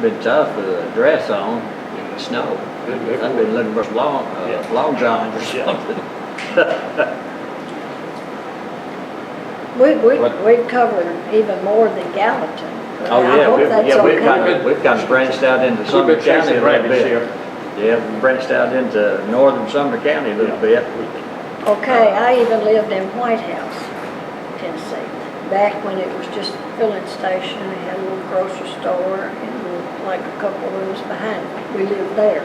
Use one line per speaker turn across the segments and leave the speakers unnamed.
been tough with a dress on in the snow. I've been looking for some long johns or something.
We've covered even more than Gallatin.
Oh,
I
yeah,
hope that's
we've kind of branched out into Sumner County a little bit. Yeah, we branched out into northern Sumner County a little bit.
Okay, I even lived in White House, Tennessee, back when it was just a filling station. It had a little grocery store and like a couple of rooms behind it. We lived there.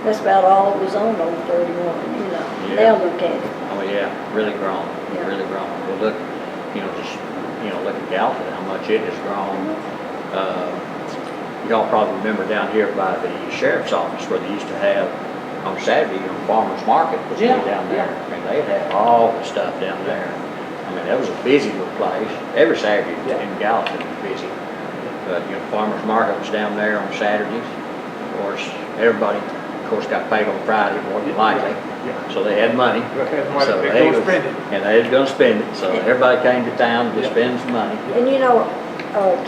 That's about all it was on Old 31, you know.
Yeah.
Now look at it.
Oh, yeah, really grown, really grown. Well, look, look at Gallatin, how much it has grown. Y'all probably remember down here by the sheriff's office where they used to have on Saturday, farmers market was down there. I mean, they'd have all the stuff down there. I mean, that was a busy little place. Every Saturday in Gallatin was busy. But, farmers market was down there on Saturdays. Of course, everybody, got paid on Friday more than likely. So they had money. So they was going to spend it. So everybody came to town to spend some money.
And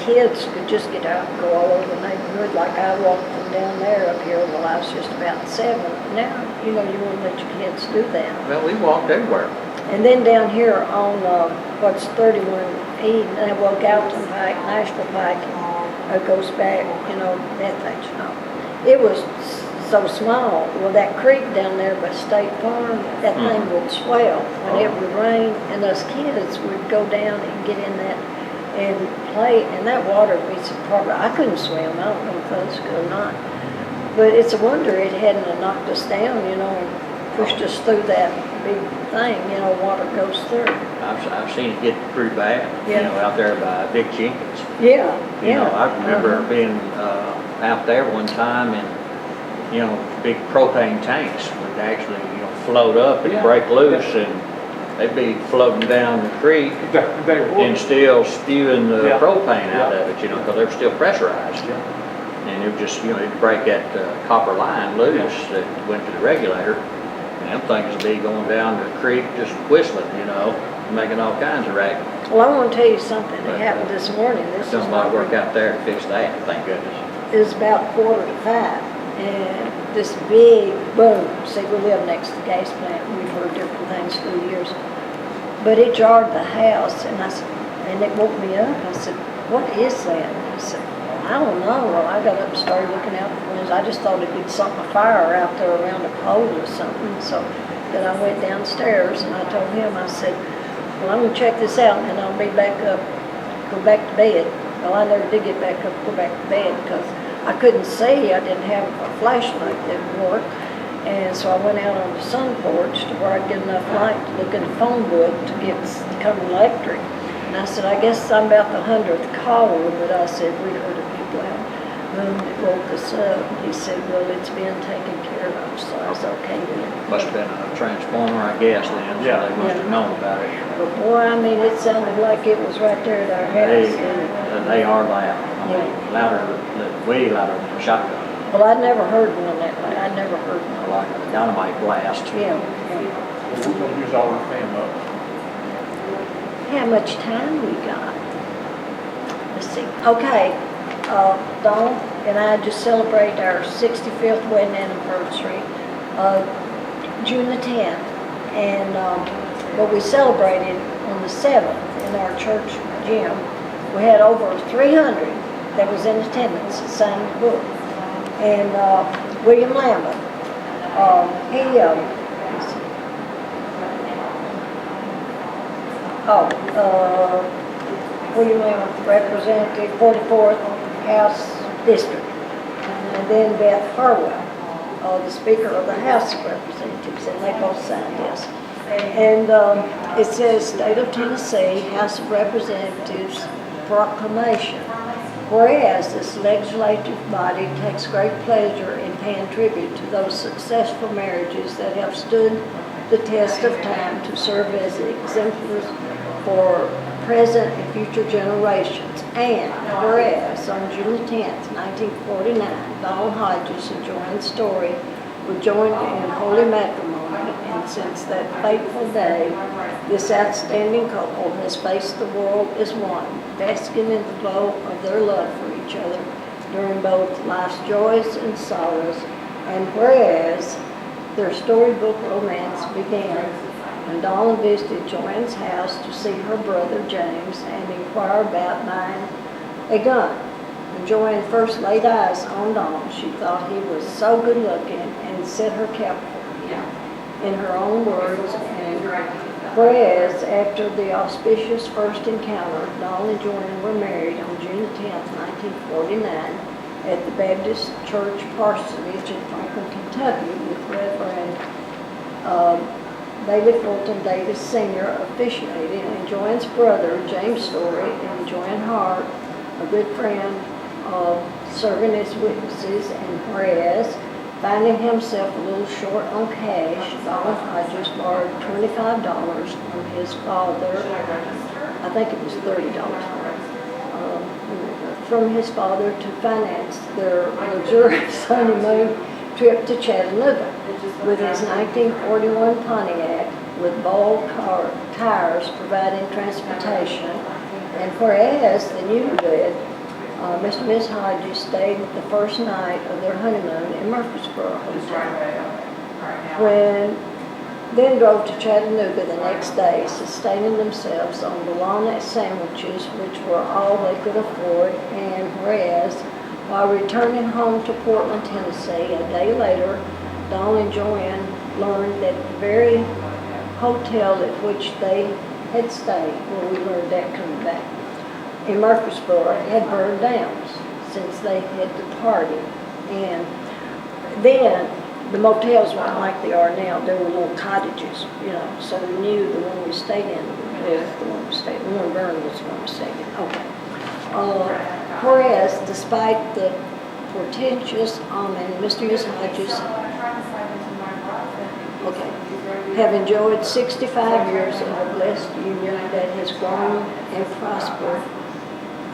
kids could just get out and go all over the neighborhood. Like I walked them down there up here when I was just about 7. Now, you won't let your kids do that.
Well, we walked everywhere.
And then down here on what's 31E, Gallatin Pike, Nashville Pike, it goes back, that thing. It was so small. Well, that creek down there by State Farm, that thing would swell when it would rain, and those kids would go down and get in that and play, and that water would be so probably, I couldn't swim, I don't know if others could or not. But it's a wonder it hadn't knocked us down, and pushed us through that big thing, water goes through.
I've seen it get pretty bad, out there by Big Jenkins. I remember being out there one time, and big propane tanks would actually, float up and break loose, and they'd be floating down the creek and still spewing the propane out of it, because they were still pressurized. And it would just, it'd break that copper line loose that went to the regulator, and them things would be going down the creek just whistling, making all kinds of racket.
Well, I want to tell you something that happened this morning.
This done a lot of work out there to fix that, thank goodness.
It was about 4:45. And this big boom, see, we live next to the gas plant, we've heard different things through the years, but it jarred the house, and it woke me up. I said, what is that? And he said, I don't know. Well, I got up and started looking out the windows. I just thought it'd be something, a fire out there around a pole or something. So then I went downstairs, and I told him, I said, well, I'm going to check this out, and I'll be back up, go back to bed. Well, I never did get back up, go back to bed, because I couldn't see. I didn't have a flashlight that would work. And so I went out on the sun porch to where I'd get enough light to look in the phone book to come electric. And I said, I guess I'm about the 100th caller, but I said, we heard a big loud boom that woke us up. And he said, well, it's been taken care of. So I was okay then.
Must have been a transformer, I guess, then. So they must have known about it.
But boy, it sounded like it was right there at our house.
They are loud. Way louder than a shotgun.
Well, I'd never heard one that way. I'd never heard one.
Like a dynamite blast.
Yeah.
We're going to use all our fan up.
How much time we got? Let's see. Okay, Dawn and I just celebrated our 65th wedding anniversary, June the 10th. And but we celebrated on the 7th in our church gym. We had over 300 that was in attendance that signed the book. And William Lambert, William Lambert, Representative, 44th House District. And then Beth Harwell, the Speaker of the House of Representatives, and they both signed this. And it says, State of Tennessee, House of Representatives, Proclamation. Whereas this legislative body takes great pleasure in paying tribute to those successful marriages that have stood the test of time to serve as exemplars for present and future generations. And whereas on June 10th, 1949, Donald Hodges and Joan Story were joined in holy matrimony, and since that fateful day, this outstanding couple has faced the world as one, basking in the glow of their love for each other during both life's joys and sorrows, and whereas their storybook romance began when Dawn visited Joanne's house to see her brother James and inquire about buying a gun. When Joanne first laid eyes on Dawn, she thought he was so good looking and set her cap for him, in her own words. And whereas after the auspicious first encounter, Dawn and Joanne were married on June 10, 1949, at the Baptist Church Parsonage in Franklin, Kentucky, with Reverend David Fulton Davis Sr. officiating, and Joanne's brother, James Story, and Joanne Hart, a good friend, serving as witnesses. And whereas, finding himself a little short on cash, Donald Hodges borrowed $25 from his father, I think it was $30, from his father to finance their luxurious honeymoon trip to Chattanooga with his 1941 Pontiac with ball tires providing transportation. And whereas the newlywed, Mr. and Miss Hodges, stayed the first night of their honeymoon in Murfreesboro Hotel, then drove to Chattanooga the next day, sustaining themselves on bologna sandwiches, which were all they could afford. And whereas, while returning home to Portland, Tennessee, a day later, Dawn and Joanne learned that the very hotel at which they had stayed, well, we learned that coming back, in Murfreesboro, had burned down since they had departed. And then the motels weren't like they are now. There were little cottages, so we knew the one we stayed in was the one burned was the one we stayed in. Okay. Whereas, despite the portentous omen, Mr. and Miss Hodges have enjoyed 65 years of a blessed union that has grown and prospered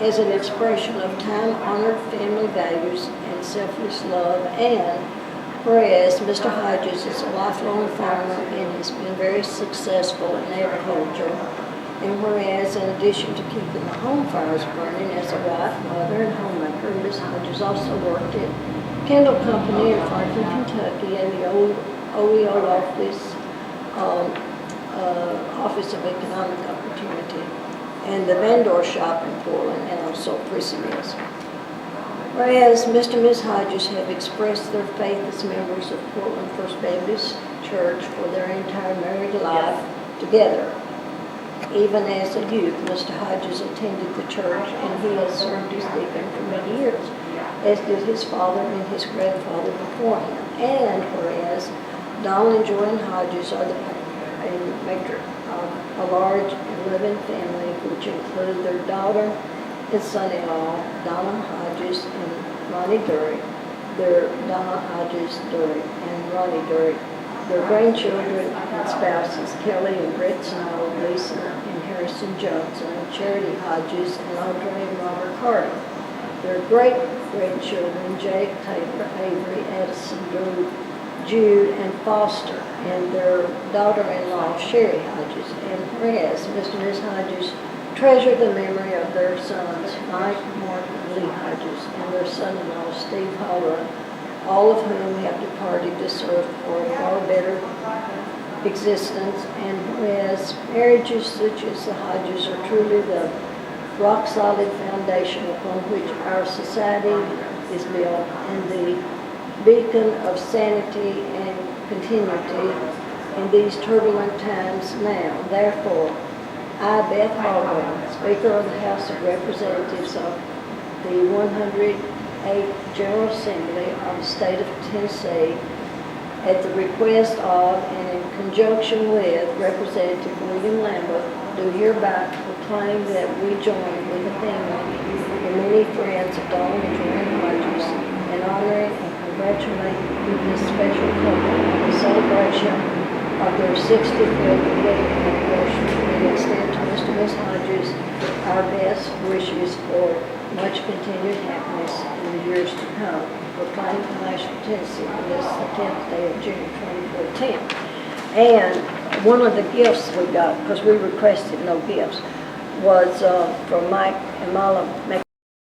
as an expression of time-honored family values and selfless love. And whereas Mr. Hodges is a lifelong farmer and has been very successful in agriculture, and whereas in addition to keeping the home fires burning as a wife, mother, and homemaker, Ms. Hodges also worked at Kendall Company in Franklin, Kentucky, and the old OEO Office of Economic Opportunity, and the vendor shop in Portland, and also Prissy Mills. Whereas Mr. and Ms. Hodges have expressed their faith as members of Portland First Baptist Church for their entire married life together. Even as a youth, Mr. Hodges attended the church, and he has served as deacon for many years, as did his father and his grandfather before him. And whereas Dawn and Joan Hodges are the matriarch of a large and loving family, which include their daughter and son-in-law, Donna Hodges and Ronnie Durrick, their Donna Hodges Durrick and Ronnie Durrick, their grandchildren and spouses, Kelly and Brett Snow, Lisa and Harrison Johnson, Charity Hodges, and Audrey and Robert Carter. Their great-grandchildren, Jake, Taylor, Avery, Addison, Drew, Jude, and Foster, and their daughter-in-law, Sherry Hodges. And whereas Mr. and Ms. Hodges treasure the memory of their sons, Mike, Mark, and Lee Hodges, and their son-in-law, Steve Holler, all of whom have departed this earth for a far better existence. And whereas marriages such as the Hodges are truly the rock-solid foundation upon which our society is built, and the beacon of sanity and continuity in these turbulent times now. Therefore, I, Beth Hardwell, Speaker of the House of Representatives of the 108th General Assembly of the State of Tennessee, at the request of and in conjunction with Representative William Lambert, do hereby proclaim that we join with the family and many friends of Dawn and Joanne Hodges in honoring and congratulating this special couple on the celebration of their 65th wedding anniversary, and extend to Mr. and Ms. Hodges our best wishes for much continued happiness in the years to come. Proclaimed to Nashville, Tennessee, on this the 10th day of June 2014. And one of the gifts we got, because we requested no gifts, was from Mike and Mala